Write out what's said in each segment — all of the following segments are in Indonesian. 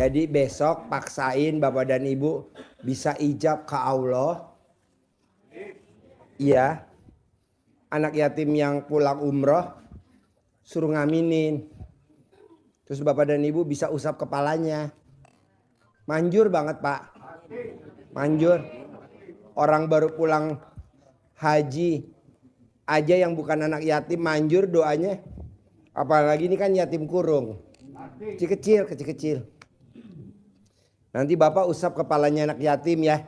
Jadi besok paksain Bapak dan Ibu bisa ijab ke Allah. Iya. Anak yatim yang pulang umroh suruh ngaminin. Terus Bapak dan Ibu bisa usap kepalanya. Manjur banget Pak. Manjur. Orang baru pulang haji aja yang bukan anak yatim manjur doanya. Apalagi ini kan yatim kurung. Kecil-kecil. Nanti Bapak usap kepalanya anak yatim ya.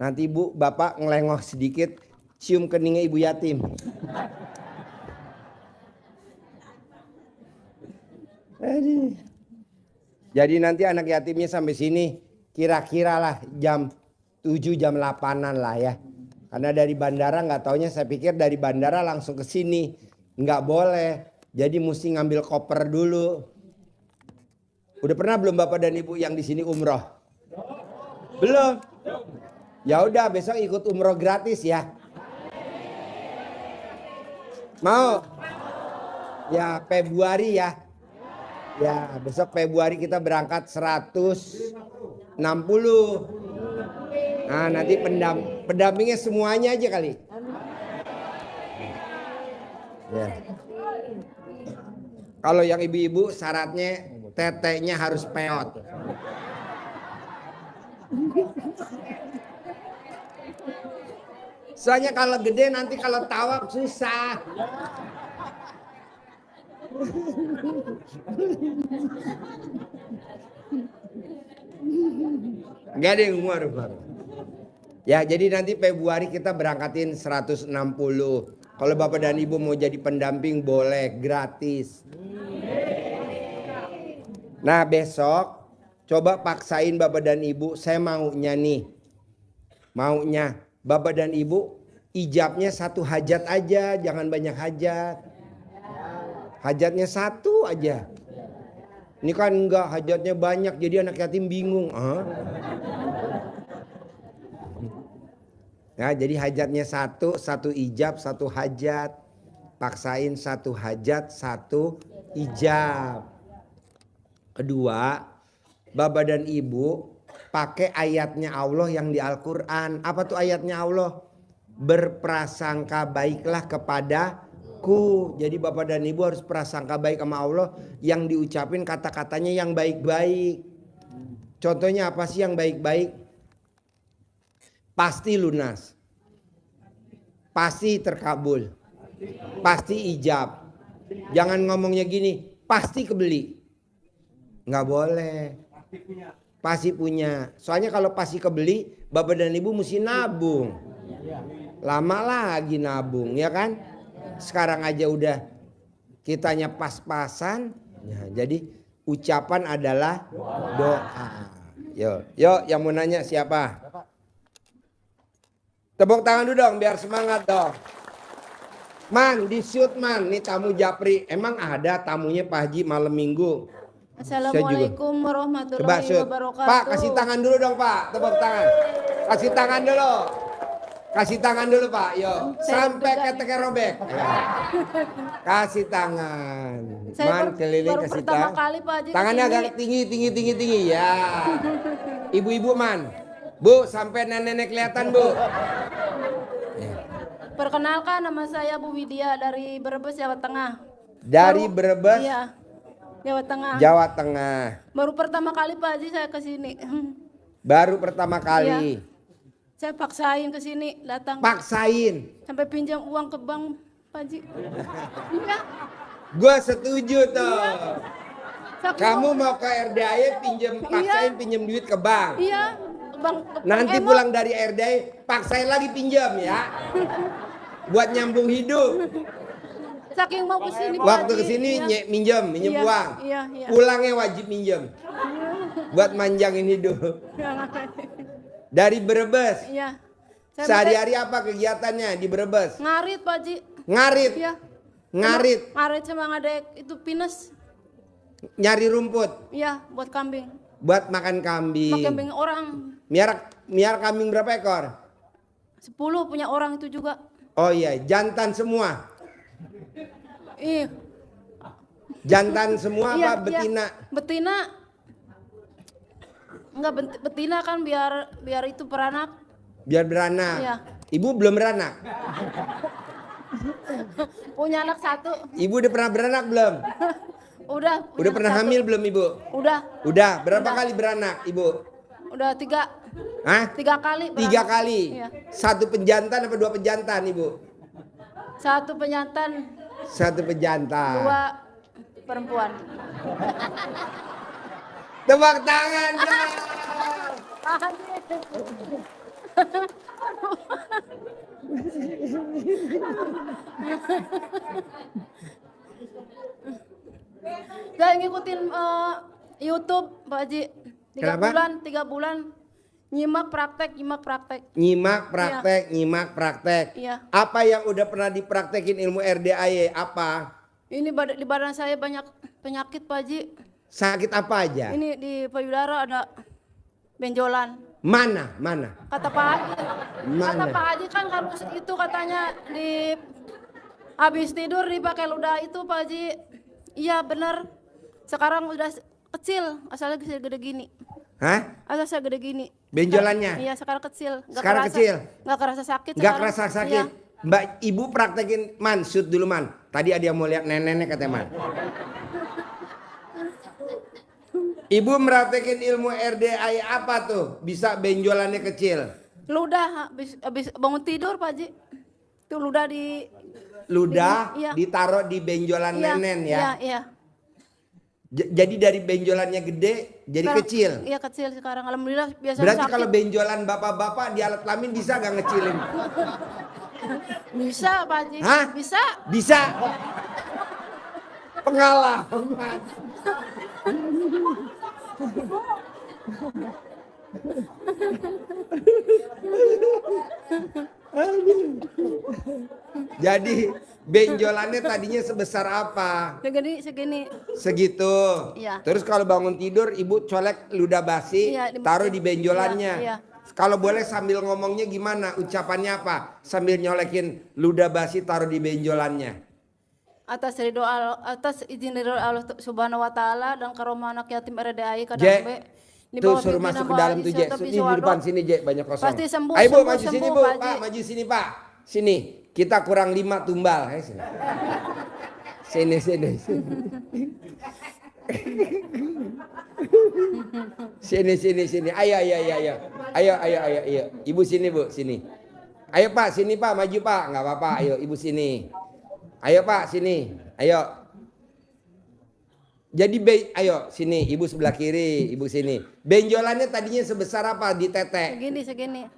Nanti Ibu Bapak ngelengok sedikit, cium keningnya ibu yatim. Jadi nanti anak yatimnya sampai sini kira-kira lah jam 7 jam 8-an lah ya. Karena dari bandara nggak taunya saya pikir dari bandara langsung ke sini. Nggak boleh. Jadi mesti ngambil koper dulu. Udah pernah belum Bapak dan Ibu yang di sini umroh? Belum. Ya udah besok ikut umroh gratis ya. Mau? Ya Februari ya. Ya besok Februari kita berangkat 160. Nah nanti pendampingnya semuanya aja kali. Ya. Kalau yang ibu-ibu syaratnya teteknya harus peot. Soalnya kalau gede nanti kalau tawaf susah. Enggak ada yang ngaruh. Ya jadi nanti Februari kita berangkatin 160. Kalau Bapak dan Ibu mau jadi pendamping boleh gratis. Nah besok coba paksain Bapak dan Ibu, saya maunya nih. Maunya Bapak dan Ibu ijabnya satu hajat aja, jangan banyak hajat. Hajatnya satu aja. Ini kan enggak, hajatnya banyak jadi anak yatim bingung. Nah, jadi hajatnya satu ijab, satu hajat. Paksain satu hajat, satu ijab. Kedua, Bapak dan Ibu pakai ayatnya Allah yang di Al-Quran. Apa tuh ayatnya Allah? Berprasangka baiklah kepadaku. Jadi Bapak dan Ibu harus prasangka baik sama Allah. Yang diucapin kata-katanya yang baik-baik. Contohnya apa sih yang baik-baik? Pasti lunas. Pasti terkabul. Pasti ijab. Jangan ngomongnya gini, pasti kebeli. Nggak boleh. Pasti punya. Soalnya kalau pasti kebeli, Bapak dan Ibu mesti nabung. Lama lagi nabung, ya kan? Sekarang aja udah kitanya pas-pasan. Ya, jadi ucapan adalah doa. Yuk, yang mau nanya siapa? Tepuk tangan dulu dong, biar semangat dong. Man, di shoot man, nih tamu Japri. Emang ada tamunya Pak Haji malam minggu? Assalamualaikum warahmatullahi wabarakatuh. Pak, kasih tangan dulu dong Pak, tepuk tangan. Kasih tangan dulu. Kasih tangan dulu Pak, yuk. Sampai keteknya robek. Ya. Kasih tangan. Man, keliling kasih tangan. Tangannya agak tinggi ya. Ibu-ibu man. Bu, sampai nenek-nenek kelihatan Bu. Ya. Perkenalkan nama saya Bu Widya dari Brebes, Jawa Tengah. Dari Brebes? Iya. Jawa Tengah. Jawa Tengah. Baru pertama kali Pak Haji saya ke sini. Baru pertama kali. Iya. Saya paksain ke sini datang. Paksain. Sampai pinjam uang ke bank Pak Haji. Iya. Gua setuju tuh. Iya. Kamu mau ke RDAI paksain pinjam duit ke bank. Iya. Nanti pulang dari RDAI paksain lagi pinjam ya. Buat nyambung hidup. Saking mau kesini. Waktu kesini iya. minjem iya, uang. Iya. Pulangnya wajib minjem. Buat manjangin hidup. Dari Brebes. Iya. Sehari-hari apa kegiatannya di Brebes? Ngarit Pak Haji. Ngarit. Iya. Ngarit sama ngadek itu pinus. Nyari rumput. Iya, buat kambing. Buat makan kambing. Makan kambing orang. Miara kambing berapa ekor? 10 punya orang itu juga. Oh iya, jantan semua. Iya. Jantan semua iya, apa betina? Iya. Betina. Enggak, betina kan biar itu beranak. Biar beranak. Iya. Ibu belum beranak. Punya anak 1. Ibu udah pernah beranak belum? Udah. punya Udah anak pernah 1. hamil belum ibu? Udah. Udah. Berapa Udah. kali beranak ibu? Udah 3. Hah? 3 kali. 3 beranak. kali. Iya. 1 penjantan apa 2 penjantan ibu? 1 penyantan, 1 penjantan. 2 perempuan. Tepuk tangan dong. Saya ngikutin YouTube Pak Haji. 3 Kenapa? bulan, 3 bulan nyimak praktek. Nyimak praktek. Iya. Apa yang udah pernah dipraktekin ilmu RDAY? Apa? Ini di badan saya banyak penyakit Pak Haji. Sakit apa aja? Ini di payudara ada benjolan. Mana? Kata Pak Haji. Mana? Kata Pak Haji kan harus itu katanya di habis tidur dipakai ludah itu Pak Haji. Iya bener. Sekarang udah kecil, asalnya gede gini. Hah? Asal saya gede gini. Benjolannya? Iya sekarang kecil. Sekarang kecil? Nggak kerasa sakit. Nggak sekarang. kerasa sakit? Iya. Mbak, ibu praktekin man, shoot dulu man. Tadi ada yang mau lihat nenek katanya man. Ibu meraktekin ilmu RDAY apa tuh? Bisa benjolannya kecil? Ludah habis bangun tidur Pak Haji. Itu ludah di Ludah Iya. ditaruh di benjolan iya, nenen ya? Iya. Jadi dari benjolannya gede jadi Sekarang- kecil? Iya kecil sekarang. Alhamdulillah biasa Berarti sakit. kalau benjolan bapak-bapak di alat kelamin bisa gak ngecilin? Bisa Pak Haji. Hah? Bisa. Bisa. Pengalaman. Jadi benjolannya tadinya sebesar apa? Segini. Segitu. Iya. Terus kalau bangun tidur ibu colek ludah basi, Iya, taruh di benjolannya. Iya. Kalau boleh sambil ngomongnya gimana? Ucapannya apa? Sambil nyolekin ludah basi taruh di benjolannya. Atas izin dari Allah Subhanahu wa taala dan karomah anak yatim RDAI kadang Je, be. Di tuh bawah suruh pimpinan masuk ke Pak dalam Haji tuh Je. Sultan Ini di Biswado. depan sini Je, banyak kosong. Pasti sembuh, Ayo Bu, sembuh, maju sini sembuh, Bu. Pak Haji. Pak, maju sini Pak. Sini, kita kurang 5 tumbal. Ayo sini. Sini. Sini. Ayo. Ibu sini Bu, sini. Ayo Pak, sini Pak, maju Pak. Nggak apa-apa, ayo Ibu sini. Ayo Pak, sini. Ayo. Jadi ayo sini, Ibu sebelah kiri, Ibu sini. Benjolannya tadinya sebesar apa di tete? Segini.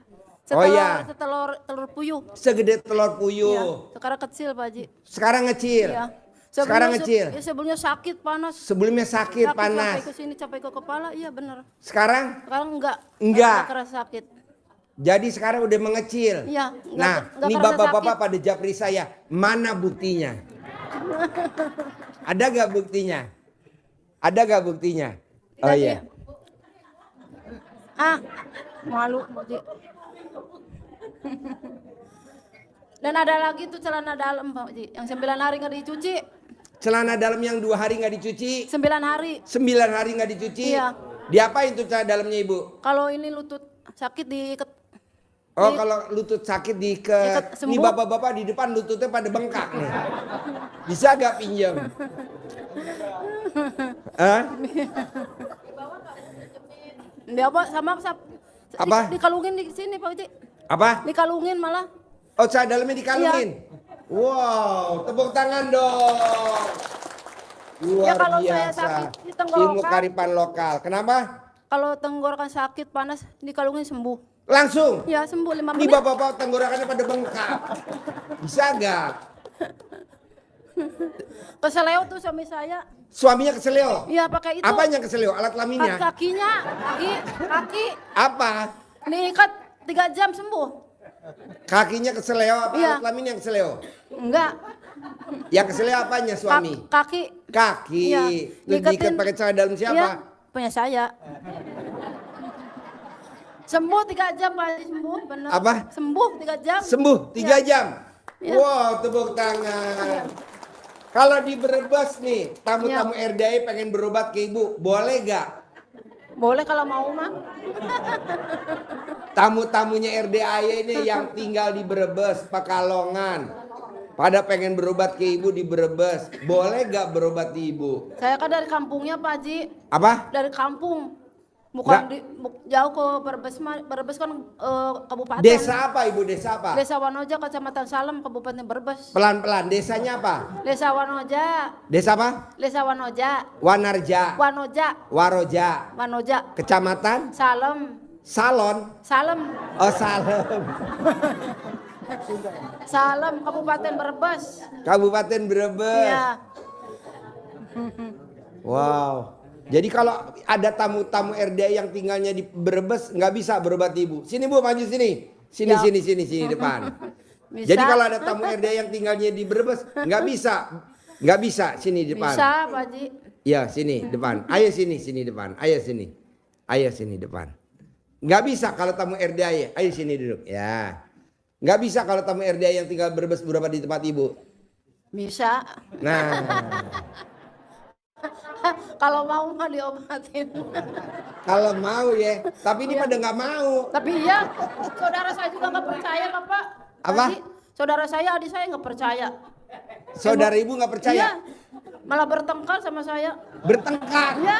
Oh, iya. Telur puyuh. Segede telur Iya. puyuh. Sekarang kecil Pak Haji. Sekarang ngecil. Iya. Sekarang ngecil. Sebelumnya sakit panas. Sebelumnya sakit, panas. Sampai ke sini, sampai ke kepala, iya benar. Sekarang Sekarang enggak. Enggak. Kerasa sakit. jadi sekarang udah mengecil. Iya, Nah, enggak ini kerasa bapak-bapak sakit. pada japri saya, mana buktinya? Ada gak buktinya? Ada gak buktinya? Oh Lagi. iya. Malu Pak Haji. Dan ada lagi tuh celana dalam Pak Haji, yang 9 hari nggak dicuci. Celana dalam yang 2 hari nggak dicuci, 9 hari. 9 hari nggak dicuci. Iya. Diapain tuh celana dalamnya Ibu? Kalau ini lutut sakit diikat. Oh kalau lutut sakit diikat. Ikat, sembuh. Ini bapak-bapak di depan lututnya pada bengkak nih. Bisa gak pinjam? Hah? Dia Apa? Dikalungin di sini Pak Haji. Apa? Dikalungin malah. Oh celana dalamnya dikalungin? Iya. Wow, tepuk tangan dong. Luar Ya, kalau saya biasa. sakit di tenggorokan. Ilmu kearifan lokal. Kenapa? Kalau tenggorokan sakit panas dikalungin sembuh. Langsung. Ya sembuh 5 Ini menit. bapak-bapak tenggorokannya pada bengkak. Bisa gak? Keseleo tuh suami saya. Suaminya keseleo? Iya pakai itu. Apanya keseleo? Alat kelaminnya? Kakinya, kaki Apa? diikat 3 jam sembuh. Kakinya keseleo apa Iya. alat kelamin yang keseleo? Enggak. Yang keseleo apanya suami? Kaki. Kaki. Iya. Terus diikat pakai celana dalam siapa? Iya, punya saya. Sembuh 3 jam Pak Haji, sembuh benar. Apa? Sembuh 3 jam. Sembuh 3 Iya. jam. Iya. Wow, tepuk tangan. Kalau di Brebes nih, tamu-tamu RDAI pengen berobat ke Ibu, boleh gak? Boleh kalau mau mah. Tamu-tamunya RDAY ini yang tinggal di Brebes, Pekalongan, pada pengen berobat ke ibu di Brebes, boleh gak berobat di ibu? Saya kan dari kampungnya Pak Haji. Apa? Dari kampung. Bukan Nggak. jauh ke Brebes, Brebes kan kabupaten. Desa apa ibu? Desa apa? Desa Wanoja, Kecamatan Salem, Kabupaten Brebes. Pelan-pelan, desanya apa? Desa Wanoja. Desa apa? Desa Wanoja. Wanarja, Wanoja. Waroja, Wanoja. Kecamatan Salem. Salon. Salem. Oh Salem. Salem, Kabupaten Brebes. Kabupaten Brebes. Iya. Wow. Jadi kalau ada tamu-tamu RDA yang tinggalnya di Brebes nggak bisa berobat di ibu. Sini bu, maju sini. Sini, Ya. sini depan. Bisa. Jadi kalau ada tamu RDA yang tinggalnya di Brebes nggak bisa. Nggak bisa, sini depan. Bisa Pak Haji. Ya sini depan. Ayo sini depan. Ayo sini. Ayo sini depan. Nggak bisa kalau tamu RDA ya. Ayo sini duduk. Ya. Nggak bisa kalau tamu RDA yang tinggal Brebes berobat di tempat ibu. Bisa. Nah. Kalau mau mah diobatin. Kalau mau ya. Tapi ini pada nggak mau. Tapi iya, saudara saya juga nggak percaya Pak. Pak Apa? Haji, saudara saya, adik saya nggak percaya. Saudara ibu nggak percaya? Iya, malah bertengkar sama saya. Bertengkar. Iya,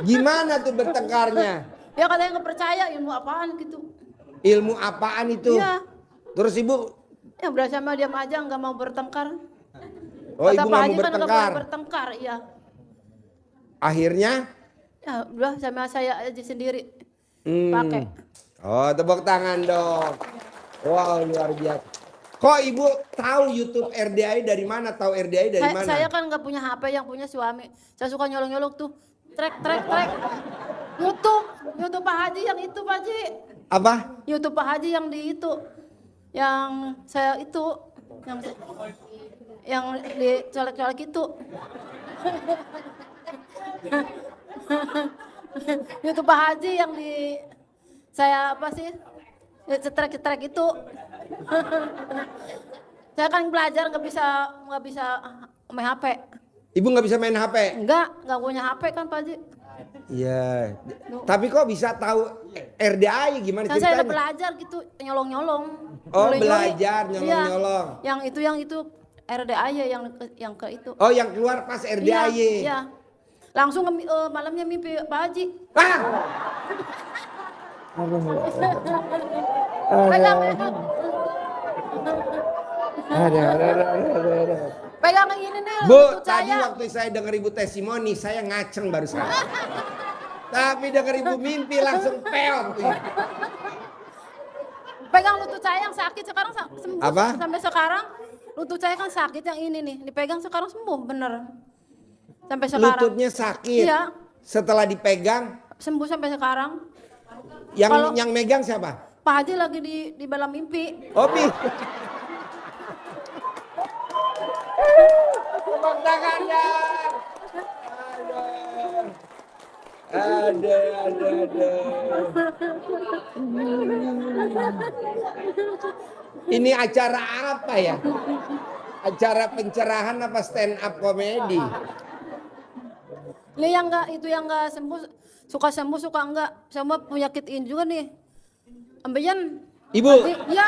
Gimana tuh bertengkarnya? dia katanya nggak percaya, ilmu apaan gitu. Ilmu apaan itu? Iya, Terus ibu? ya udah sama diam aja, nggak mau bertengkar. Oh Kata ibu Pak nggak Haji mau kan nggak bertengkar. boleh bertengkar, iya. Akhirnya? Ya udah sama saya aja sendiri Hmm. pakai. Oh tepuk tangan dong. Wow luar biasa. Kok ibu tahu YouTube RDI dari mana? Tahu RDI dari mana? Saya kan nggak punya HP, yang punya suami. Saya suka nyolong-nyolong tuh, trek. YouTube Pak Haji yang itu Pak Haji. Apa? YouTube Pak Haji yang di itu, yang saya itu, yang dicolek-colek itu. YouTube Pak Haji yang di saya apa sih? Cetrek itu. Saya kan belajar nggak bisa main HP. Ibu nggak bisa main HP? Nggak punya HP kan Pak Haji. Iya. Tapi kok bisa tahu RDI gimana Kan saya ceritanya? udah belajar gitu, nyolong-nyolong. Oh Nyolong-nyolong. belajar Iya. nyolong-nyolong. Yang itu RDA ya yang ke itu. Oh yang keluar pas RDI. Iya. Langsung malamnya mimpi Pak Haji. Ah! Pegang. Ada. Pegang yang ini nih. Bu, lutut tadi saya. waktu saya dengar ibu testimoni, saya ngaceng barusan. Tapi dengar ibu mimpi langsung peot. Pegang lutut saya yang sakit sekarang sembuh. Apa? Sampai sekarang lutut saya kan sakit yang ini nih. Dipegang sekarang sembuh bener. Sampai sekarang. Lututnya sakit. Iya. Setelah dipegang, Sembuh sampai sekarang. yang megang siapa? Pak Haji lagi di dalam mimpi. Opi. Tepuk tangan ya. Ada. Ini acara apa ya? Acara pencerahan apa stand up komedi? Ini yang enggak sembuh, suka sembuh suka enggak. Sama penyakit ini juga nih. Ambeien. Ibu. Iya.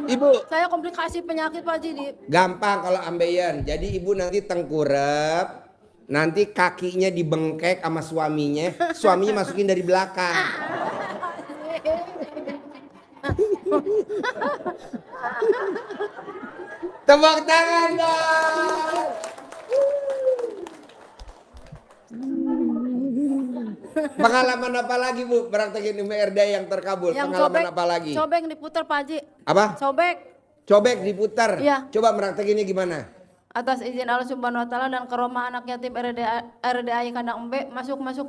Ibu. Saya komplikasi penyakit Pak Haji di. Gampang kalau ambeien. Jadi ibu nanti tengkurap, nanti kakinya dibengkek sama suaminya masukin dari belakang. Tepuk tangan dong. Pengalaman apa lagi Bu? Praktekin RDA yang terkabul. Pengalaman apa lagi? Sobek diputar Pak Haji. Apa? Sobek. Cobek diputar. Iya. Coba praktekinnya gimana? Atas izin Allah Subhanahu wa taala dan karomah anak yatim RDA kandang embe, masuk. Masuk.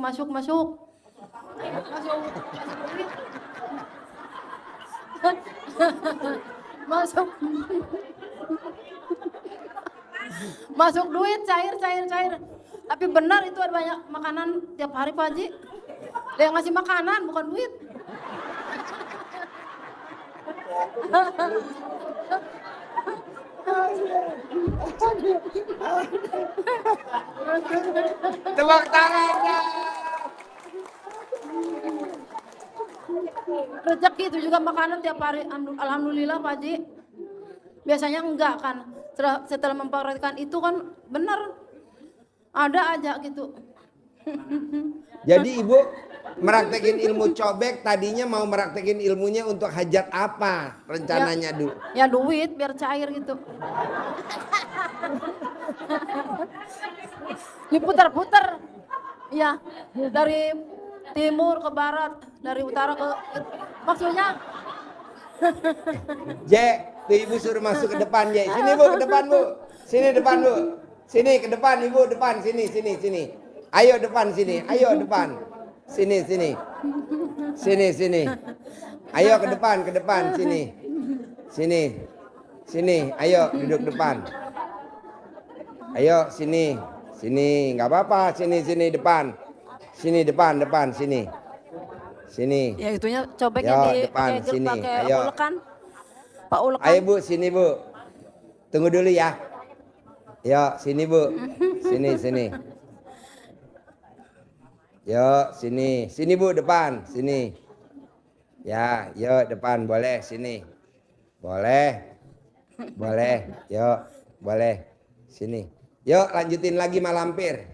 Masuk duit cair. Tapi benar itu ada banyak makanan tiap hari Pak Haji. Dia yang ngasih makanan bukan duit. Tepuk tangan. rezeki itu juga makanan tiap hari. Alhamdulillah Pak Haji. Biasanya enggak kan. Setelah mempraktekkan itu kan benar. Ada aja gitu. Jadi ibu meraktekin ilmu cobek, tadinya mau meraktekin ilmunya untuk hajat apa rencananya Du? Ya duit biar cair gitu. Diputar-putar. Ya, dari timur ke barat, dari utara ke maksudnya J, tuh ibu suruh masuk ke depan J. Sini Bu, ke depan Bu. Sini depan Bu. Sini ke depan ibu, depan sini. Ayo depan sini, ayo depan. Sini. Ayo ke depan sini. Sini, ayo duduk depan. Ayo sini, nggak apa-apa, sini depan. Sini depan, sini. ya itunya cobek Yo, yang depan, sini, pakai ayo. ulekan. Pak ulekan. Ayo Bu, sini Bu. Tunggu dulu ya. Yo, sini Bu. Sini. Yo, sini. Sini Bu, depan. Sini. Ya, yo depan. Boleh, sini. Boleh. Yo, boleh. Sini. Yuk, lanjutin lagi malampir.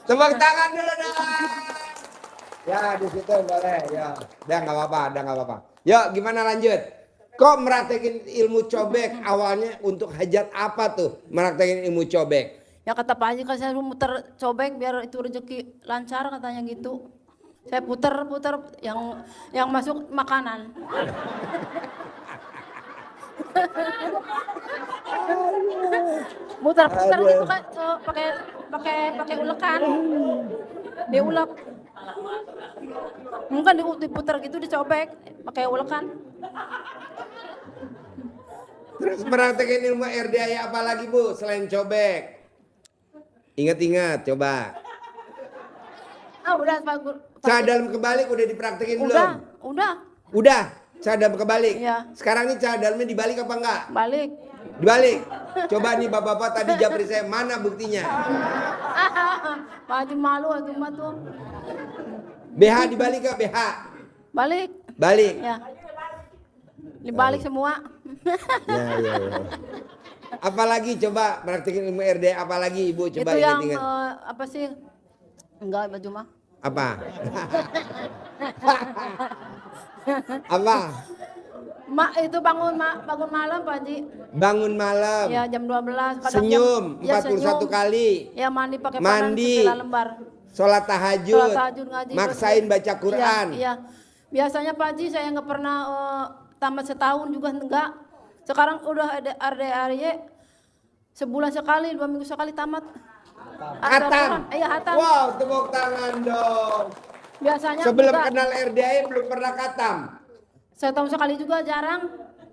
Tepuk tangan dulu dong. Ya, di situ boleh. Ya, udah nggak apa-apa. Yuk, gimana lanjut? Kok meraktekin ilmu cobek awalnya untuk hajat apa tuh? Meraktekin ilmu cobek. Ya kata Pak Haji kan saya muter cobek biar itu rezeki lancar katanya gitu. Saya puter yang masuk makanan. Muter-puter gitu kan pakai ulekan. Diulek. Mungkin diputer gitu dicobek pakai ulekan. Terus meraktekin ilmu RDA apa lagi Bu selain cobek? Ingat-ingat coba. Udah Pak. Cara dalam kebalik udah dipraktekin belum? Udah. Cara dalam kebalik. Iya. Sekarang nih cara dalamnya dibalik apa enggak? Balik. Dibalik. Coba nih bapak-bapak tadi japri saya, mana buktinya? Pak Haji malu atuh mah tuh. BH dibalik gak BH? Balik. Balik. Ya. Dibalik semua. Ya. Apalagi coba praktekin ilmu RD apalagi Ibu coba Itu yang ingat-ingat. apa sih? Enggak baju mah. Apa? Apa? Itu bangun malam Pak Haji. Bangun malam. Ya jam 12 kadang Senyum jam, 41 senyum. kali. Ya mandi pakai Mandi. panan lembar. Sholat tahajud. Ngaji. Maksain baca Quran. Iya. Biasanya Pak Haji saya nggak pernah tamat setahun juga enggak. Sekarang udah ada RDARY sebulan sekali, 2 minggu sekali tamat. Hatam. Iya hatam. Wow, tepuk tangan dong. Biasanya Sebelum enggak. kenal RDA belum pernah khatam. Setahun sekali juga jarang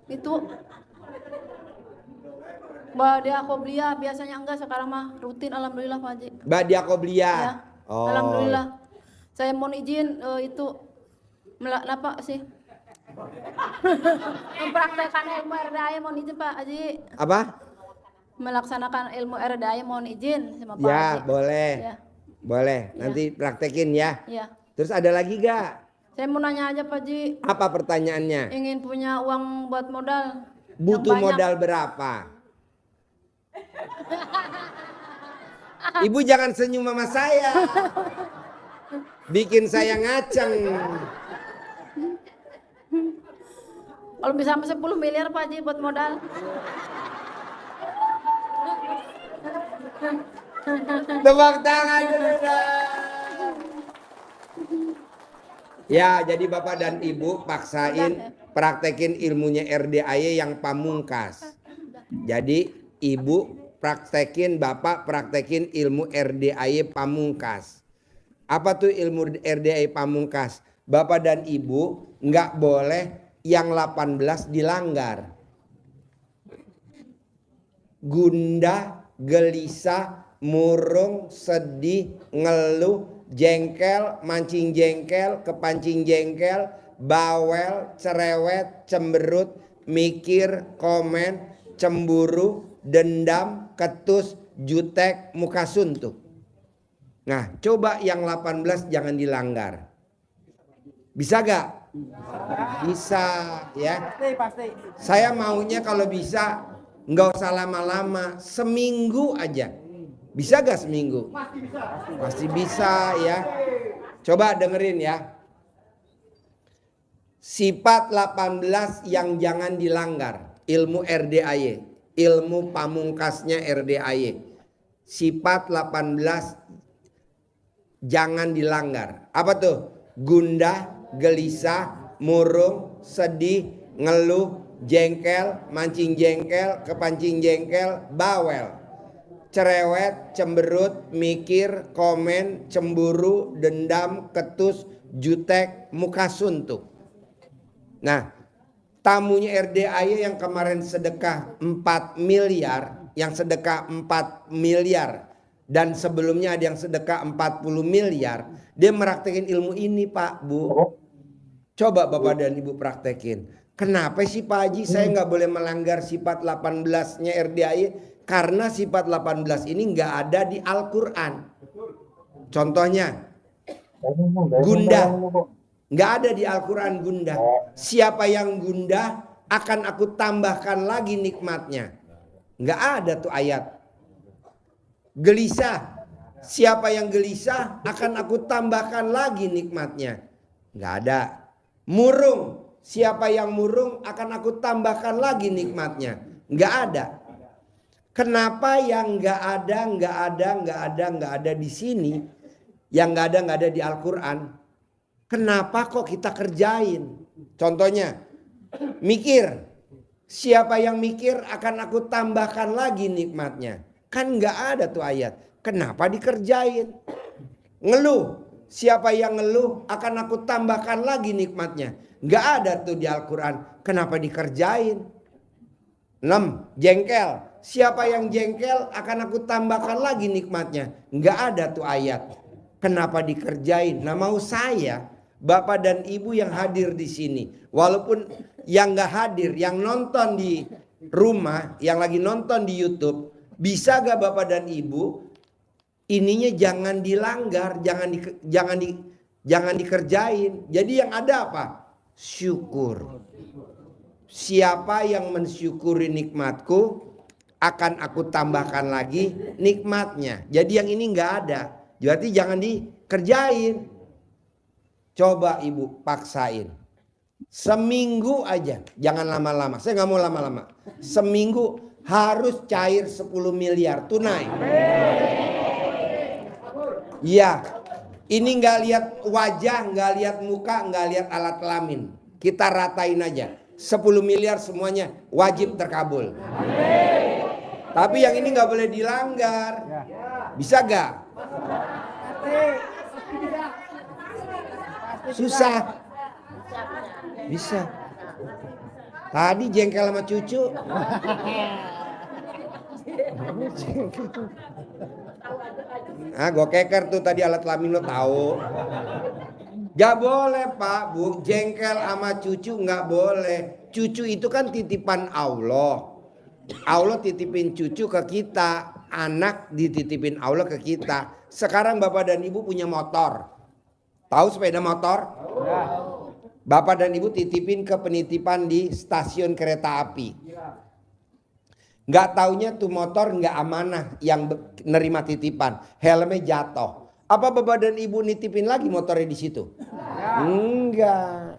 itu. Badia Qobliyah biasanya enggak, sekarang mah rutin alhamdulillah Pak Haji. Badia Qobliyah. Ya. Oh. Alhamdulillah. Saya mohon izin itu apa sih? Mempraktekkan ilmu RDA mohon izin Pak Haji. Apa? Melaksanakan ilmu RDA mohon izin sama Pak Ya, Haji. boleh. Ya. Boleh. Nanti praktekin ya. Iya. Terus ada lagi gak? Saya mau nanya aja Pak Haji. Apa pertanyaannya? Ingin punya uang buat modal. Butuh yang banyak. modal berapa? Ibu jangan senyum sama saya. Bikin saya ngaceng. Kalau bisa sampai 10 miliar Pak Haji buat modal. Tepuk tangan dulu dong. Ya, jadi Bapak dan Ibu paksain praktekin ilmunya RDAY yang pamungkas. Jadi Ibu praktekin, Bapak praktekin ilmu RDAY pamungkas. Apa tuh ilmu RDAY pamungkas? Bapak dan Ibu nggak boleh yang 18 dilanggar. Gundah, gelisah, murung, sedih, ngeluh, jengkel, mancing jengkel, kepancing jengkel, bawel, cerewet, cemberut, mikir, komen, cemburu, dendam, ketus, jutek, muka suntuk. Nah, coba yang 18 jangan dilanggar. Bisa gak? Bisa ya. Pasti. Saya maunya kalau bisa nggak usah lama-lama, seminggu aja. Bisa gak seminggu? Pasti bisa ya. Coba dengerin ya. Sifat 18 yang jangan dilanggar. Ilmu RDAY. Ilmu pamungkasnya RDAY. Sifat 18 jangan dilanggar. Apa tuh? Gundah, gelisah, murung, sedih, ngeluh, jengkel, mancing jengkel, kepancing jengkel, bawel, cerewet, cemberut, mikir, komen, cemburu, dendam, ketus, jutek, muka suntuk. Nah, tamunya RDAY yang kemarin sedekah 4 miliar, yang sedekah 4 miliar, dan sebelumnya ada yang sedekah 40 miliar, dia meraktekin ilmu ini Pak, Bu. Coba Bapak dan Ibu praktekin. Kenapa sih Pak Haji saya nggak boleh melanggar sifat 18-nya RDAY? Karena sifat 18 ini nggak ada di Al-Quran. Contohnya, gundah. Nggak ada di Al-Quran gundah. Siapa yang gundah akan aku tambahkan lagi nikmatnya. Nggak ada tuh ayat. Gelisah. Siapa yang gelisah akan aku tambahkan lagi nikmatnya. Nggak ada. Murung. Siapa yang murung akan aku tambahkan lagi nikmatnya. Nggak ada. Kenapa yang nggak ada di sini, yang nggak ada di Al-Quran? Kenapa kok kita kerjain? Contohnya, mikir. Siapa yang mikir akan aku tambahkan lagi nikmatnya. Kan nggak ada tuh ayat. Kenapa dikerjain? Ngeluh. Siapa yang ngeluh akan aku tambahkan lagi nikmatnya. Nggak ada tuh di Al-Quran. Kenapa dikerjain? 6. Jengkel. Siapa yang jengkel akan aku tambahkan lagi nikmatnya. Nggak ada tuh ayat. Kenapa dikerjain? Nah mau saya, Bapak dan Ibu yang hadir di sini. Walaupun yang nggak hadir, yang nonton di rumah, yang lagi nonton di YouTube. Bisa gak Bapak dan Ibu? Ininya jangan dilanggar, jangan dikerjain. Jadi yang ada apa? Syukur. Siapa yang mensyukuri nikmatku akan aku tambahkan lagi nikmatnya. Jadi yang ini nggak ada. Berarti jangan dikerjain. Coba Ibu paksain. Seminggu aja. Jangan lama-lama. Saya nggak mau lama-lama. Seminggu harus cair 10 miliar tunai. Iya. Ini nggak lihat wajah, nggak lihat muka, nggak lihat alat kelamin. Kita ratain aja. 10 miliar semuanya wajib terkabul. Tapi yang ini nggak boleh dilanggar. Bisa gak? Susah. Bisa. Tadi jengkel sama cucu. Ah, gue keker tuh tadi alat kelamin lo tahu. Gak boleh Pak, Bu, jengkel sama cucu nggak boleh. Cucu itu kan titipan Allah. Allah titipin cucu ke kita, anak dititipin Allah ke kita. Sekarang Bapak dan Ibu punya motor. Tahu sepeda motor? Bapak dan Ibu titipin ke penitipan di stasiun kereta api. Nggak taunya tuh motor nggak amanah yang nerima titipan. Helmnya jatuh. Apa Bapak dan Ibu nitipin lagi motornya di situ? Enggak.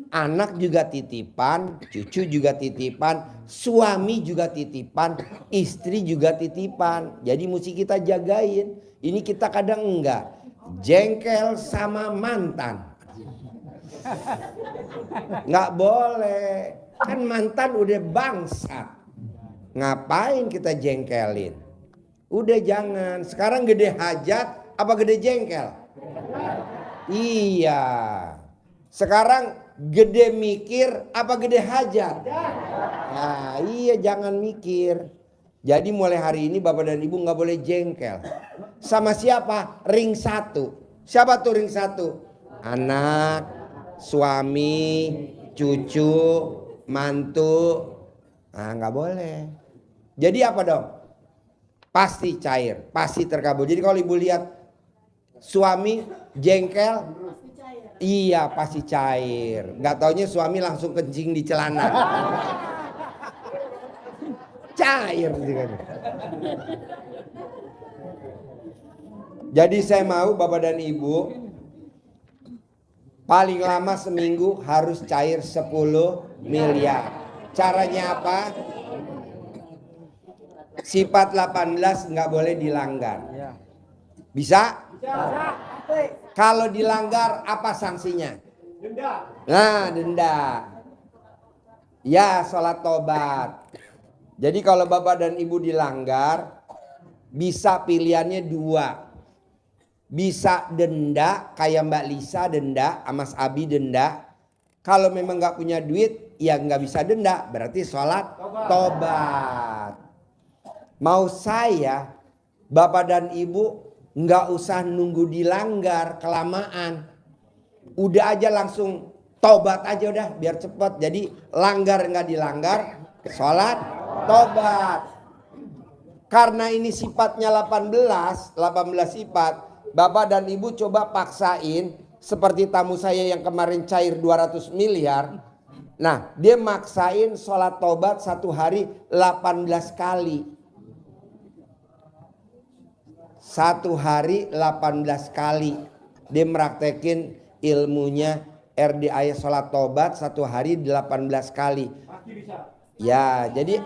Anak juga titipan, cucu juga titipan, suami juga titipan, istri juga titipan. Jadi mesti kita jagain. Ini kita kadang enggak. Jengkel sama mantan. Nggak boleh. Kan mantan udah bangsat. Ngapain kita jengkelin? Udah jangan. Sekarang gede hajat apa gede jengkel? Iya. Sekarang gede mikir apa gede hajat? Nah, iya jangan mikir. Jadi mulai hari ini Bapak dan Ibu nggak boleh jengkel. Sama siapa? Ring 1. Siapa tuh ring 1? Anak, suami, cucu, mantu. Nah nggak boleh. Jadi apa dong? Pasti cair, pasti terkabul. Jadi kalau Ibu lihat Suami jengkel, iya pasti cair. Gak taunya suami langsung kencing di celana. Cair sih kan. Jadi saya mau Bapak dan Ibu paling lama seminggu harus cair 10 miliar. Caranya apa? Sifat 18 nggak boleh dilanggar. Bisa? Kalau dilanggar apa sanksinya? Nah, denda. Ya, sholat tobat. Jadi kalau Bapak dan Ibu dilanggar, bisa pilihannya dua. Bisa denda, kayak Mbak Lisa denda, Mas Abi denda. Kalau memang nggak punya duit, ya nggak bisa denda, berarti sholat tobat. Mau saya, Bapak dan Ibu nggak usah nunggu dilanggar kelamaan. Udah aja langsung tobat aja udah, biar cepat. Jadi langgar nggak dilanggar, sholat tobat. Karena ini sifatnya 18 sifat. Bapak dan Ibu coba paksain seperti tamu saya yang kemarin cair 200 miliar. Nah, dia maksain sholat tobat satu hari 18 kali. Satu hari 18 kali. Dia meraktekin ilmunya RDA sholat tobat satu hari 18 kali. Ya, jadi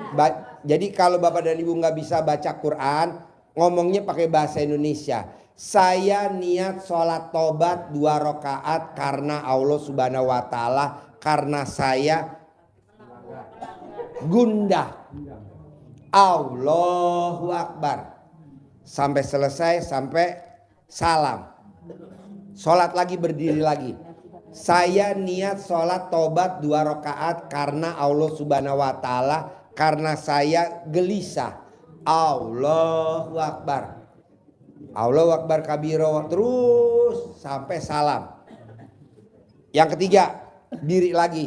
kalau Bapak dan Ibu nggak bisa baca Quran, ngomongnya pakai bahasa Indonesia. Saya niat sholat tobat 2 rakaat karena Allah Subhanahu wa Ta'ala, karena saya gundah. Allahu Akbar. Sampai selesai, sampai salam. Sholat lagi, berdiri lagi. Saya niat sholat tobat 2 rakaat karena Allah Subhanahu wa Ta'ala, karena saya gelisah. Allahu Akbar. Allahu Akbar kabiro, terus sampai salam. Yang ketiga, diri lagi.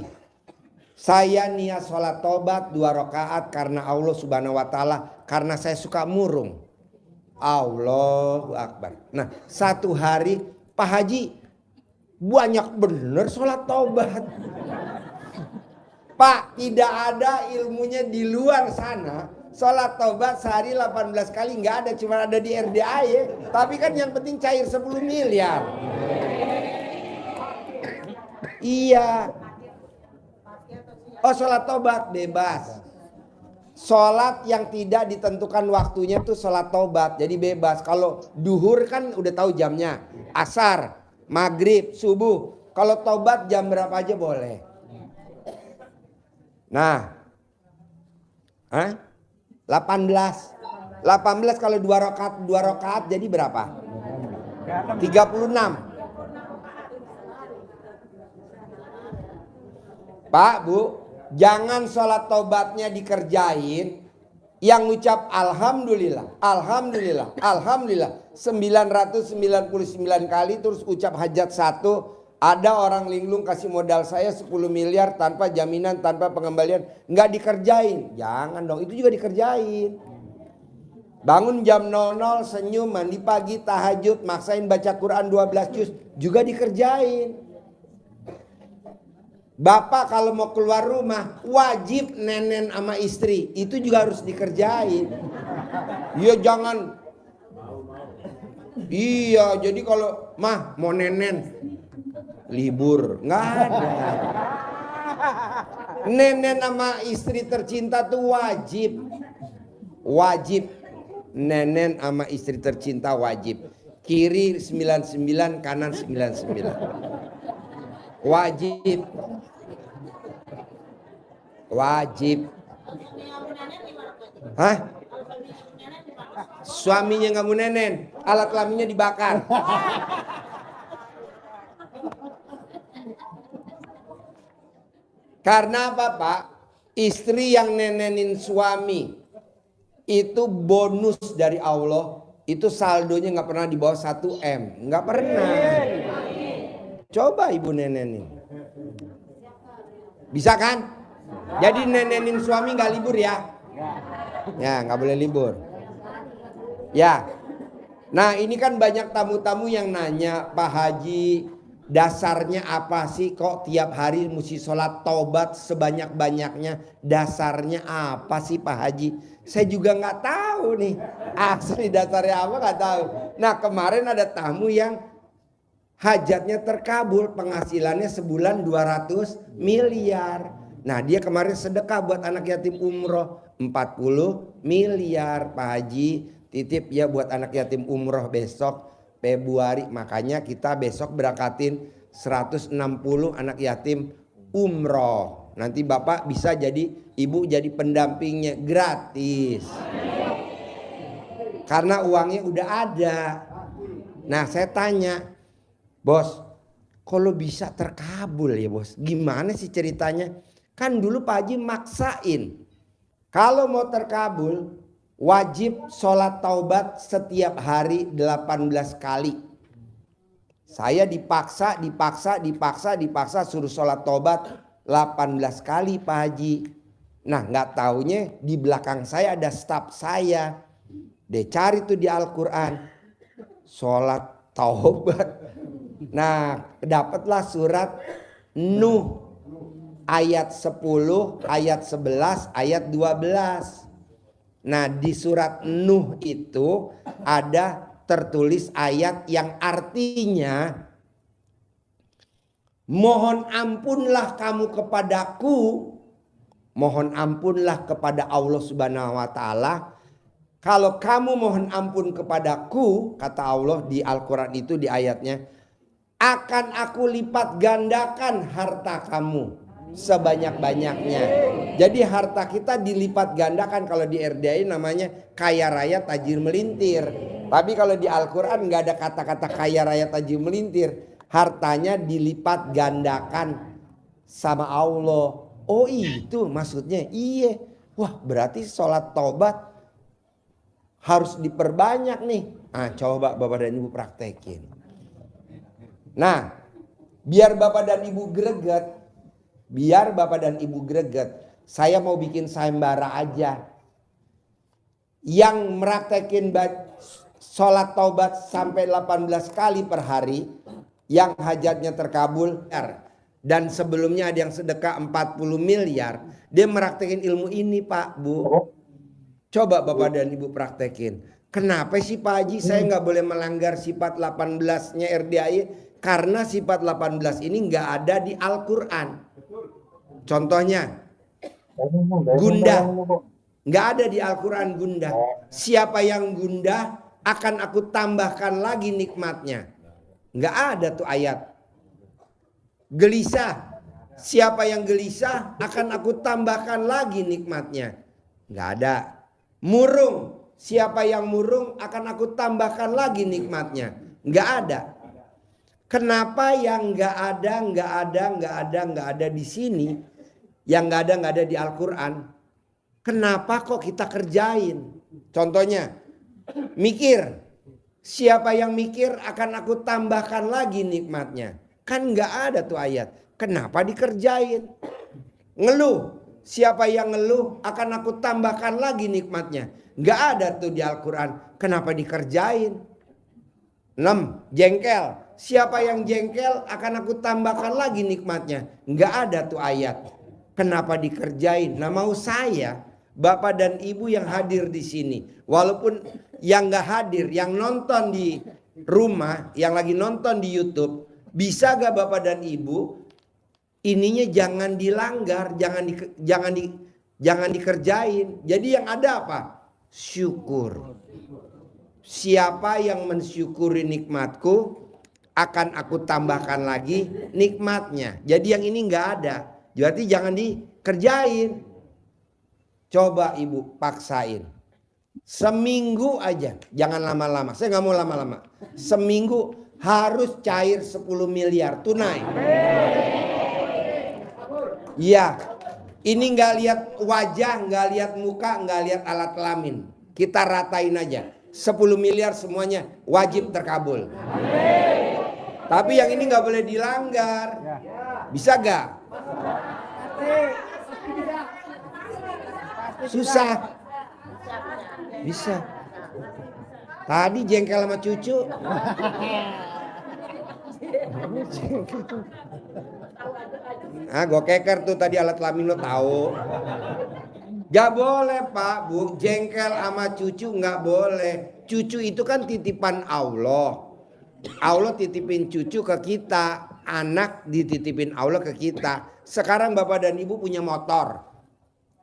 Saya niat sholat tobat 2 rakaat karena Allah Subhanahu wa Ta'ala, karena saya suka murung. Allahu Akbar. Nah, satu hari Pak Haji banyak bener sholat tobat. Pak, tidak ada ilmunya di luar sana. Sholat tobat sehari 18 kali nggak ada, cuma ada di RDA ya. Tapi kan yang penting cair 10 miliar. Iya. Oh, sholat tobat bebas. Sholat yang tidak ditentukan waktunya tuh sholat tobat, jadi bebas. Kalau duhur kan udah tahu jamnya. Asar, maghrib, subuh. Kalau tobat jam berapa aja boleh. Nah, 18 kalau 2 rakaat jadi berapa? 36. Pak, Bu, jangan sholat tobatnya dikerjain. Yang ngucap alhamdulillah, alhamdulillah, alhamdulillah 999 kali, terus ucap hajat 1. Ada orang linglung kasih modal saya 10 miliar tanpa jaminan, tanpa pengembalian, nggak dikerjain. Jangan dong, itu juga dikerjain. Bangun jam 00, senyum, mandi pagi, tahajud, maksain baca Quran 12 juz, juga dikerjain. Bapak kalau mau keluar rumah wajib nenen sama istri, itu juga harus dikerjain. Iya, jangan. Iya, jadi kalau mah mau nenen libur, nggak ada. Nenen sama istri tercinta tuh wajib. Wajib. Nenen sama istri tercinta wajib. Kiri 99, kanan 99. Wajib. Wajib. Hah? Suaminya nggak mau nenen, alat kelaminnya dibakar. Karena apa, Pak? Istri yang nenenin suami itu bonus dari Allah. Itu saldonya nggak pernah di bawah 1 M. Nggak pernah. Coba ibu nenenin. Bisa kan? Jadi nenenin suami nggak libur ya? Ya, nggak boleh libur. Ya. Nah ini kan banyak tamu-tamu yang nanya, Pak Haji dasarnya apa sih kok tiap hari mesti sholat taubat sebanyak-banyaknya? Dasarnya apa sih Pak Haji? Saya juga nggak tahu nih, asli dasarnya apa nggak tahu. Nah kemarin ada tamu yang hajatnya terkabul, penghasilannya sebulan 200 miliar. Nah dia kemarin sedekah buat anak yatim umroh 40 miliar Pak Haji. Titip ya buat anak yatim umroh besok Februari. Makanya kita besok berangkatin 160 anak yatim umroh. Nanti Bapak bisa jadi, Ibu jadi pendampingnya gratis. Karena uangnya udah ada. Nah saya tanya, bos, kalau bisa terkabul ya bos, gimana sih ceritanya? Kan dulu Pak Haji maksain, kalau mau terkabul wajib sholat taubat setiap hari 18 kali. Saya dipaksa suruh sholat taubat 18 kali Pak Haji. Nah nggak taunya di belakang saya ada staf saya. Dia cari tuh di Al-Quran. Sholat taubat. Nah dapatlah surat Nuh. Ayat 10, ayat 11, ayat 12. Nah di surat Nuh itu ada tertulis ayat yang artinya mohon ampunlah kamu kepadaku, mohon ampunlah kepada Allah Subhanahu wa taala. Kalau kamu mohon ampun kepadaku, kata Allah di Al-Quran itu di ayatnya, akan aku lipat gandakan harta kamu sebanyak-banyaknya. Jadi harta kita dilipat gandakan. Kalau di RDI namanya kaya raya tajir melintir. Tapi kalau di Al-Quran nggak ada kata-kata kaya raya tajir melintir. Hartanya dilipat gandakan sama Allah. Oh itu maksudnya. Iya. Wah berarti sholat taubat harus diperbanyak nih. Nah coba Bapak dan Ibu praktekin. Nah biar Bapak dan Ibu greget. Biar Bapak dan Ibu greget, saya mau bikin sayembara aja. Yang meraktekin sholat taubat sampai 18 kali per hari, yang hajatnya terkabul, dan sebelumnya ada yang sedekah 40 miliar, dia meraktekin ilmu ini Pak, Bu. Coba Bapak dan Ibu praktekin. Kenapa sih Pak Haji saya nggak boleh melanggar sifat 18-nya RDAI? Karena sifat 18 ini nggak ada di Al-Quran. Contohnya gundah, nggak ada di Al-Quran gundah. Siapa yang gundah akan aku tambahkan lagi nikmatnya. Nggak ada tuh ayat. Gelisah, siapa yang gelisah akan aku tambahkan lagi nikmatnya. Nggak ada. Murung, siapa yang murung akan aku tambahkan lagi nikmatnya. Nggak ada. Kenapa yang nggak ada di sini? Yang nggak ada di Al-Quran. Kenapa kok kita kerjain? Contohnya, mikir. Siapa yang mikir akan aku tambahkan lagi nikmatnya. Kan nggak ada tuh ayat. Kenapa dikerjain? Ngeluh. Siapa yang ngeluh akan aku tambahkan lagi nikmatnya. Nggak ada tuh di Al-Quran. Kenapa dikerjain? 6. Jengkel. Siapa yang jengkel akan aku tambahkan lagi nikmatnya. Nggak ada tuh ayat. Kenapa dikerjain? Nah mau saya, Bapak dan Ibu yang hadir di sini. Walaupun yang nggak hadir, yang nonton di rumah, yang lagi nonton di YouTube. Bisa gak Bapak dan Ibu? Ininya jangan dilanggar, jangan dikerjain. Jadi yang ada apa? Syukur. Siapa yang mensyukuri nikmatku, akan aku tambahkan lagi nikmatnya. Jadi yang ini nggak ada. Berarti jangan dikerjain. Coba Ibu paksain. Seminggu aja. Jangan lama-lama. Saya nggak mau lama-lama. Seminggu harus cair 10 miliar tunai. Iya. Ini nggak lihat wajah, nggak lihat muka, nggak lihat alat kelamin. Kita ratain aja. 10 miliar semuanya wajib terkabul. Tapi yang ini nggak boleh dilanggar. Bisa gak? Susah. Bisa. Tadi jengkel sama cucu. Gue keker tuh tadi alat kelamin lo tahu. Gak boleh Pak Bu, jengkel sama cucu nggak boleh. Cucu itu kan titipan Allah. Allah titipin cucu ke kita, anak dititipin Allah ke kita. Sekarang Bapak dan Ibu punya motor.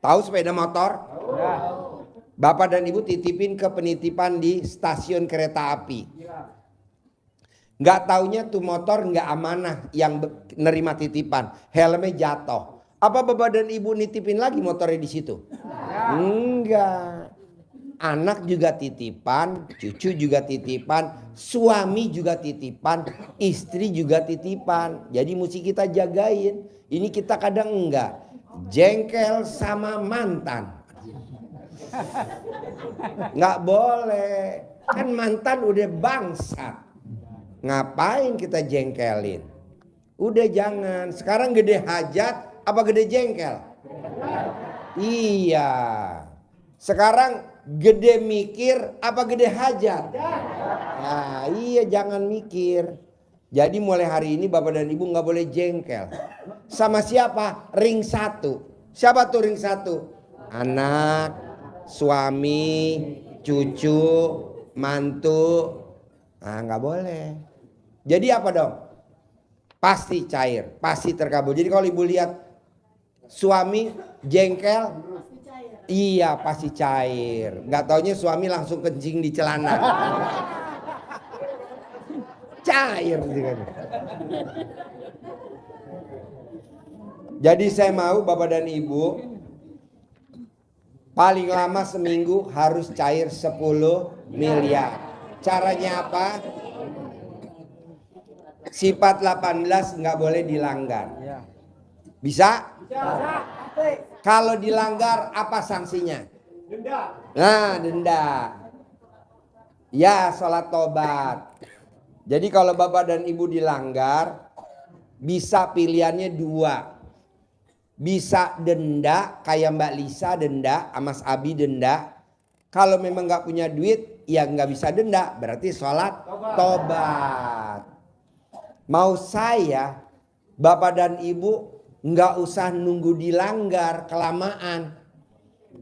Tahu sepeda motor? Bapak dan Ibu titipin ke penitipan di stasiun kereta api. Nggak taunya tuh motor nggak amanah yang nerima titipan. Helmnya jatuh. Apa Bapak dan Ibu nitipin lagi motornya di situ? Enggak. Anak juga titipan, cucu juga titipan, suami juga titipan, istri juga titipan. Jadi mesti kita jagain. Ini kita kadang enggak. Jengkel sama mantan. Nggak boleh. Kan mantan udah bangsa. Ngapain kita jengkelin? Udah jangan. Sekarang gede hajat apa gede jengkel? Iya. Sekarang gede mikir apa gede hajat? Nah, iya jangan mikir. Jadi mulai hari ini Bapak dan Ibu nggak boleh jengkel. Sama siapa? Ring 1. Siapa tuh ring 1? Anak, suami, cucu, mantu. Nah nggak boleh. Jadi apa dong? Pasti cair, pasti terkabul. Jadi kalau Ibu lihat suami jengkel, iya pasti cair. Nggak taunya suami langsung kencing di celana. Cair. Jadi saya mau Bapak dan Ibu paling lama seminggu harus cair 10 miliar. Caranya apa? Sifat 18 nggak boleh dilanggar. Bisa? Kalau dilanggar apa sanksinya? Denda. Nah, denda. Ya, sholat tobat. Jadi kalau Bapak dan Ibu dilanggar, bisa pilihannya 2. Bisa denda, kayak Mbak Lisa denda, Mas Abi denda. Kalau memang nggak punya duit, ya nggak bisa denda. Berarti sholat tobat. Mau saya, Bapak dan Ibu nggak usah nunggu dilanggar kelamaan.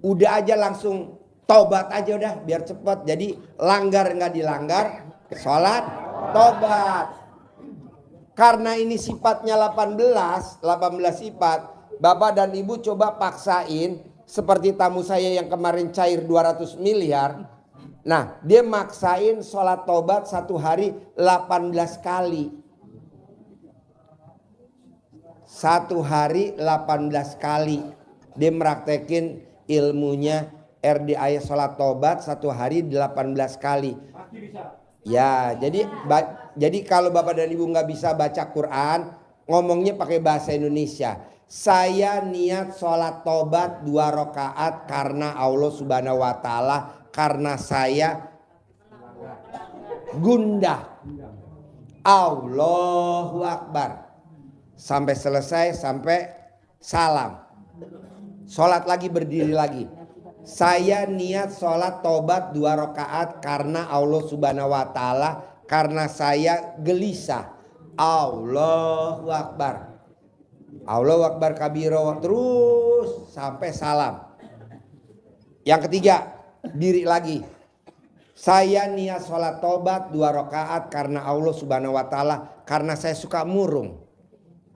Udah aja langsung tobat aja udah biar cepat. Jadi langgar nggak dilanggar, sholat tobat. Karena ini sifatnya 18 sifat. Bapak dan Ibu coba paksain seperti tamu saya yang kemarin cair 200 miliar. Nah, dia maksain sholat tobat 1 hari 18 kali. 1 hari 18 kali. Dia meraktekin ilmunya RDA sholat tobat 1 hari 18 kali. Ya, jadi kalau Bapak dan Ibu nggak bisa baca Quran, ngomongnya pakai bahasa Indonesia. Saya niat sholat tobat 2 rakaat karena Allah Subhanahu wa Ta'ala, karena saya gundah. Allahu Akbar. Sampai selesai, sampai salam. Sholat lagi, berdiri lagi. Saya niat sholat tobat 2 rakaat karena Allah Subhanahu wa Ta'ala, karena saya gelisah. Allahu Akbar. Allahu Akbar kabiro, terus sampai salam. Yang ketiga, diri lagi. Saya niat sholat tobat 2 rakaat karena Allah Subhanahu wa Ta'ala, karena saya suka murung.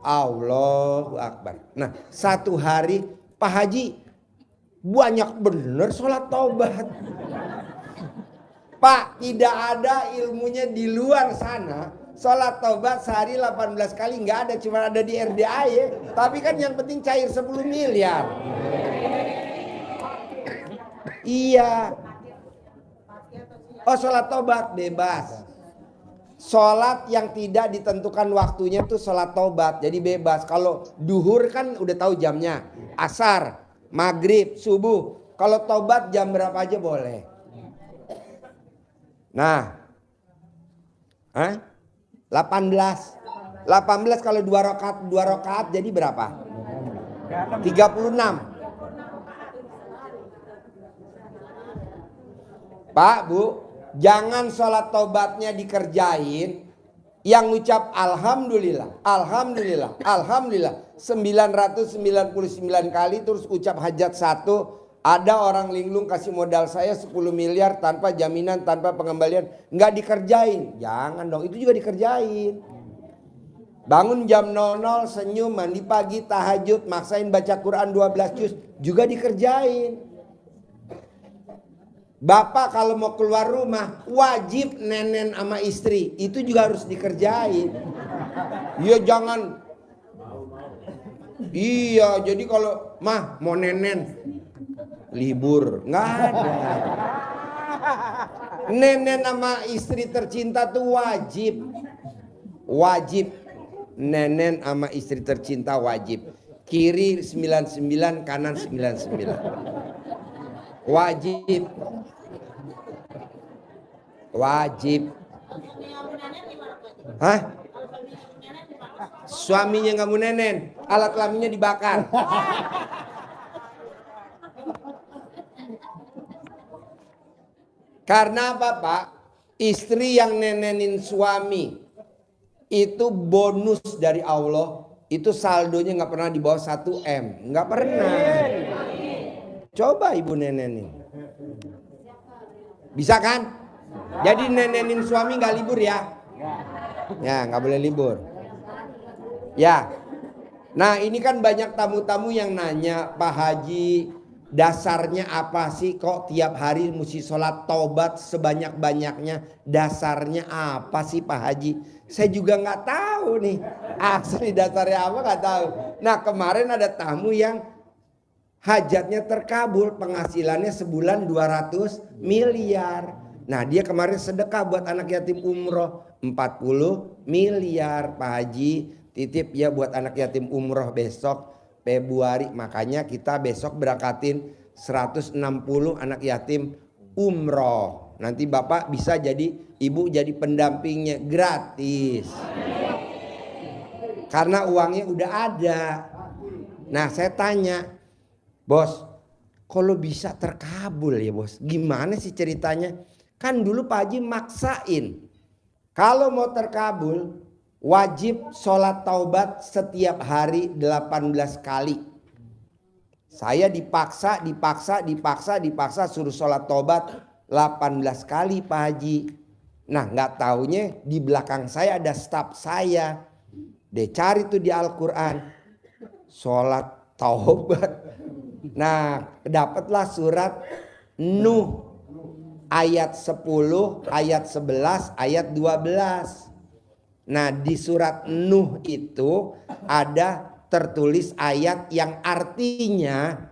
Allahu Akbar. Nah, 1 hari Pak Haji banyak bener sholat tobat. Pak, tidak ada ilmunya di luar sana. Sholat tobat sehari 18 kali nggak ada, cuma ada di RDA ya. Tapi kan yang penting cair 10 miliar. Iya. Oh, sholat tobat bebas. Sholat yang tidak ditentukan waktunya tuh sholat tobat, jadi bebas. Kalau duhur kan udah tahu jamnya, asar, maghrib, subuh. Kalau tobat jam berapa aja boleh. Nah, 18 kalau 2 rakaat jadi berapa? 36. Pak, Bu, Jangan sholat taubatnya dikerjain. Yang ngucap alhamdulillah, alhamdulillah, alhamdulillah 999 kali, terus ucap hajat satu. Ada orang linglung kasih modal saya 10 miliar tanpa jaminan, tanpa pengembalian, nggak dikerjain. Jangan dong, itu juga dikerjain. Bangun jam 00, senyum, mandi pagi, tahajud, maksain baca Quran 12 juz, juga dikerjain. Bapak kalau mau keluar rumah wajib nenen sama istri, itu juga harus dikerjain. Iya jangan. Iya, jadi kalau mah mau nenen libur, nggak ada. Nenen sama istri tercinta tuh wajib. Wajib. Nenen sama istri tercinta wajib. Kiri 99, kanan 99. Wajib. Wajib. Hah? Suaminya nggak mau nenen, alat kelaminnya dibakar. Karena apa Pak? Istri yang nenenin suami itu bonus dari Allah. Itu saldonya nggak pernah di bawah 1 M. Nggak pernah. Coba ibu nenenin. Bisa kan? Jadi nenenin suami nggak libur ya? Ya nggak boleh libur. Ya. Nah ini kan banyak tamu-tamu yang nanya, Pak Haji dasarnya apa sih kok tiap hari mesti sholat taubat sebanyak-banyaknya? Dasarnya apa sih Pak Haji? Saya juga nggak tahu nih. Asli dasarnya apa nggak tahu. Nah kemarin ada tamu yang hajatnya terkabul, penghasilannya sebulan 200 miliar. Nah dia kemarin sedekah buat anak yatim umroh 40 miliar. Pak Haji titip ya buat anak yatim umroh besok Februari. Makanya kita besok berangkatin 160 anak yatim umroh. Nanti Bapak bisa jadi, Ibu jadi pendampingnya gratis. Karena uangnya udah ada. Nah saya tanya, Bos, kalau bisa terkabul ya bos, gimana sih ceritanya? Kan dulu Pak Haji maksain, kalau mau terkabul wajib sholat taubat setiap hari 18 kali. Saya dipaksa suruh sholat taubat 18 kali Pak Haji. Nah nggak taunya di belakang saya ada staf saya. Dia cari tuh di Al-Quran, sholat taubat. Nah dapatlah surat Nuh ayat 10, ayat 11, ayat 12. Nah di surat Nuh itu ada tertulis ayat yang artinya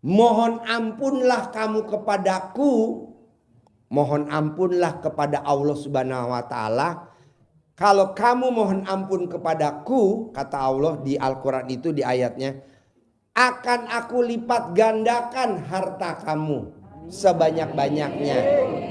mohon ampunlah kamu kepadaku, mohon ampunlah kepada Allah Subhanahu wa taala. Kalau kamu mohon ampun kepadaku, kata Allah di Al-Quran itu di ayatnya, akan aku lipat gandakan harta kamu sebanyak-banyaknya.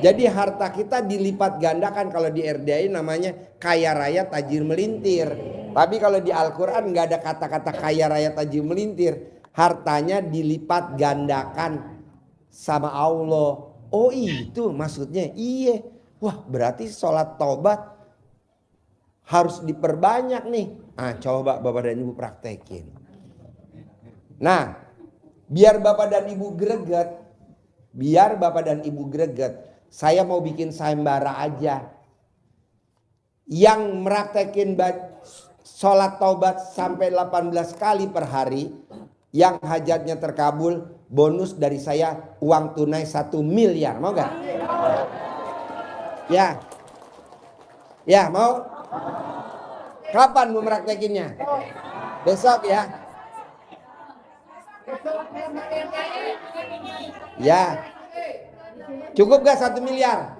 Jadi harta kita dilipat gandakan. Kalau di RDI namanya kaya raya tajir melintir. Tapi kalau di Al-Quran nggak ada kata-kata kaya raya tajir melintir. Hartanya dilipat gandakan sama Allah. Oh itu maksudnya. Iya. Wah berarti sholat taubat harus diperbanyak nih. Nah coba Bapak dan Ibu praktekin. Nah biar Bapak dan Ibu greget. Biar Bapak dan Ibu greget, saya mau bikin sayembara aja. Yang meraktekin sholat taubat sampai 18 kali per hari, yang hajatnya terkabul, bonus dari saya uang tunai 1 miliar. Mau gak? Ya. Ya mau? Kapan mau meraktekinnya? Besok ya. Ya. Cukup gak 1 miliar?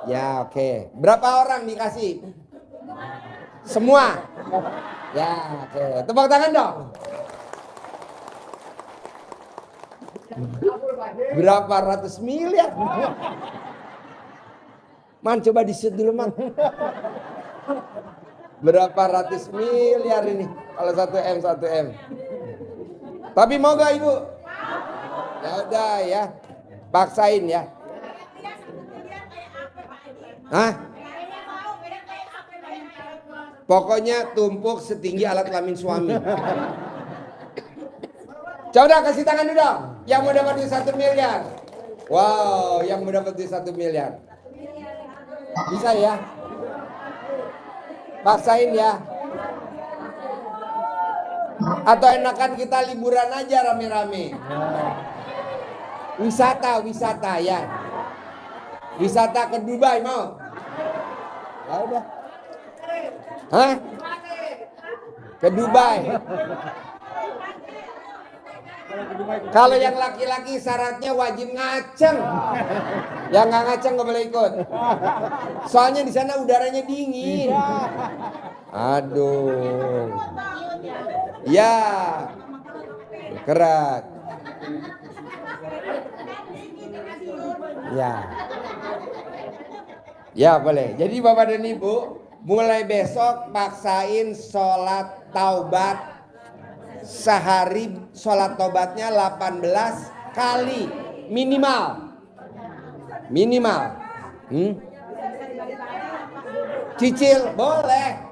Ya oke. Berapa orang dikasih? Semua? Ya oke. Tepuk tangan dong. Berapa ratus miliar? Man coba di-shoot dulu man. Berapa ratus miliar ini? Kalau 1 M 1 M. Tapi mau gak Ibu? Ya udah ya. Paksain ya. Hah? Pokoknya tumpuk setinggi alat kelamin suami. Coba kasih tangan dulu dong. Yang mau dapat duit 1 miliar. Wow, yang mau dapat duit 1 miliar. Bisa ya? Paksain ya. Atau enakan kita liburan aja rame-rame. Wisata ya. Wisata ke Dubai mau? Ya udah. Hah? Ke Dubai. Kalau yang laki-laki syaratnya wajib ngaceng. Yang nggak ngaceng nggak boleh ikut. Soalnya di sana udaranya dingin. Aduh. Ya. Kerat. Ya. Ya boleh. Jadi Bapak dan Ibu, mulai besok paksain sholat taubat. Sehari sholat taubatnya 18 kali minimal. Cicil boleh.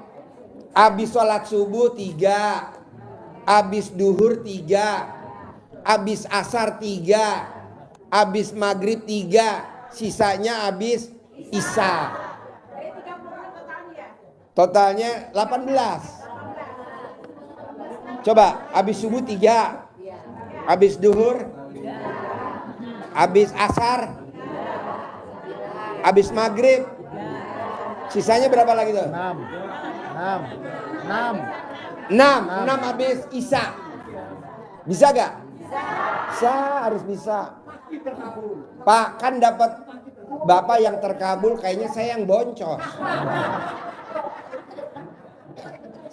Abis sholat subuh 3, abis duhur 3, abis asar 3, abis maghrib 3, sisanya abis isya. Totalnya 18. Coba, abis subuh 3, abis duhur, abis asar, abis maghrib, sisanya berapa lagi tuh? 6 abis isya. Bisa gak? Bisa, harus bisa. Pak, kan dapat Bapak yang terkabul, kayaknya saya yang boncos.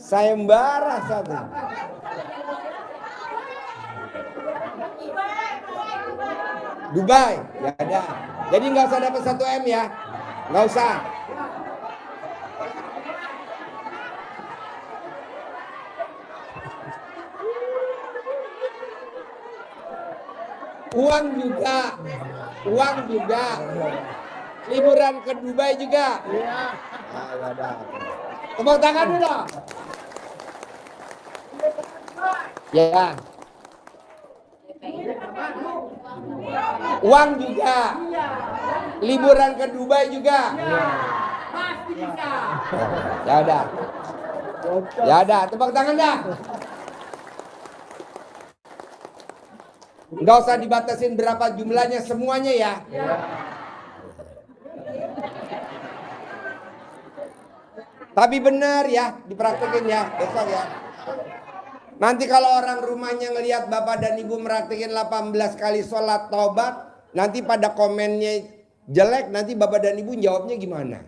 Sayembara satu. Dubai, ya ada. Jadi nggak usah dapat 1 M ya, nggak usah. Uang juga. Liburan ke Dubai juga. Tepuk tangan dulu. Ya. Uang juga. Liburan ke Dubai juga. Pasti bisa. Ya udah, tepuk tangan dah. Nggak usah dibatasin berapa jumlahnya, semuanya ya. Tapi benar ya, dipraktekin ya besok ya. Nanti kalau orang rumahnya ngelihat Bapak dan Ibu meraktekin 18 kali sholat taubat, nanti pada komennya jelek, nanti Bapak dan Ibu jawabnya gimana?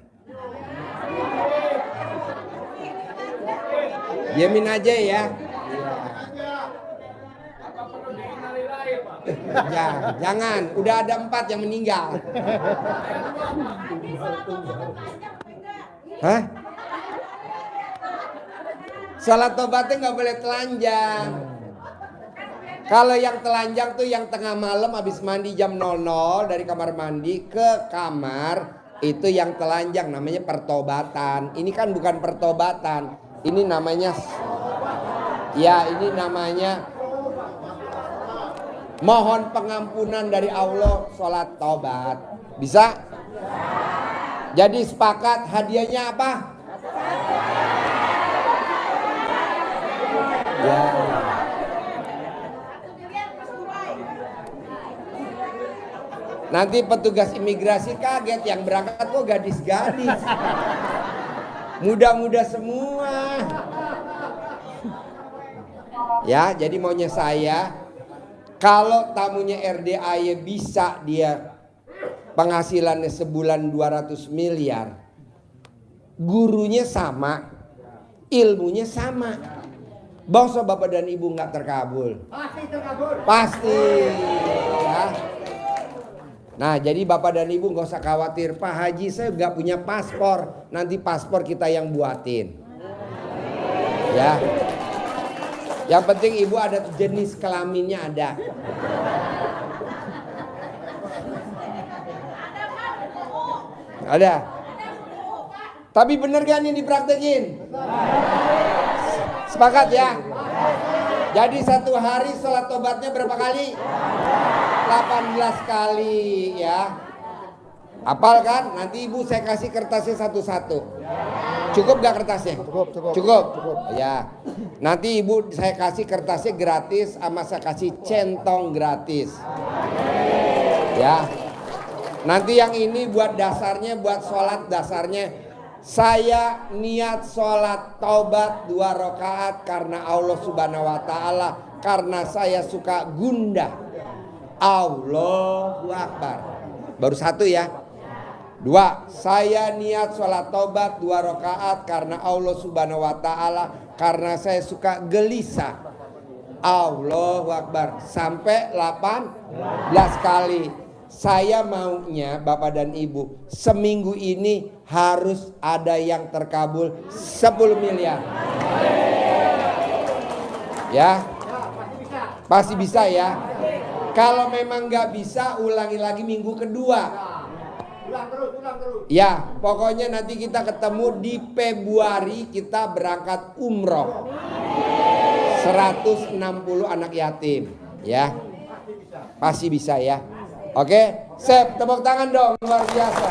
Diamin aja ya. Ya, jangan. Udah ada 4 yang meninggal. Hah? Salat tobatnya nggak boleh telanjang. Kalau yang telanjang tuh yang tengah malam habis mandi jam 00 dari kamar mandi ke kamar, itu yang telanjang, namanya pertobatan. Ini kan bukan pertobatan. Ini namanya mohon pengampunan dari Allah, sholat taubat. Bisa? Jadi sepakat hadiahnya apa? Ya. Nanti petugas imigrasi kaget, yang berangkat kok gadis-gadis. Muda-muda semua. Ya, jadi maunya saya, kalau tamunya RDAY bisa dia penghasilannya sebulan 200 miliar. Gurunya sama, ilmunya sama. Bangsa Bapak dan Ibu nggak terkabul. Pasti terkabul. Pasti. Ya. Nah, jadi Bapak dan Ibu nggak usah khawatir. Pak Haji, saya nggak punya paspor. Nanti paspor kita yang buatin. Ya. Yang penting Ibu ada jenis kelaminnya ada. Ada. Tapi bener gak nih dipraktekin? Sepakat ya? Jadi satu hari sholat tobatnya berapa kali? 18 kali ya. Hafal kan? Nanti ibu saya kasih kertasnya satu-satu. Cukup gak kertasnya? Cukup. Ya. Nanti ibu saya kasih kertasnya gratis, sama saya kasih centong gratis. Ya. Nanti yang ini buat dasarnya, buat sholat dasarnya. Saya niat sholat taubat 2 rakaat karena Allah Subhanahu wa Ta'ala, karena saya suka gundah. Allahu Akbar. Baru 1 ya. 2, saya niat sholat taubat 2 rakaat karena Allah Subhanahu wa Ta'ala, karena saya suka gelisah. Allahu Akbar. Sampai 18 kali. Saya maunya Bapak dan Ibu, seminggu ini harus ada yang terkabul 10 miliar. Ya, pasti bisa ya. Kalau memang nggak bisa, ulangi lagi minggu kedua. Ulang terus. Ya, pokoknya nanti kita ketemu di Februari, kita berangkat umroh. 160 anak yatim, ya. Pasti bisa ya. Oke, tepuk tangan dong, luar biasa.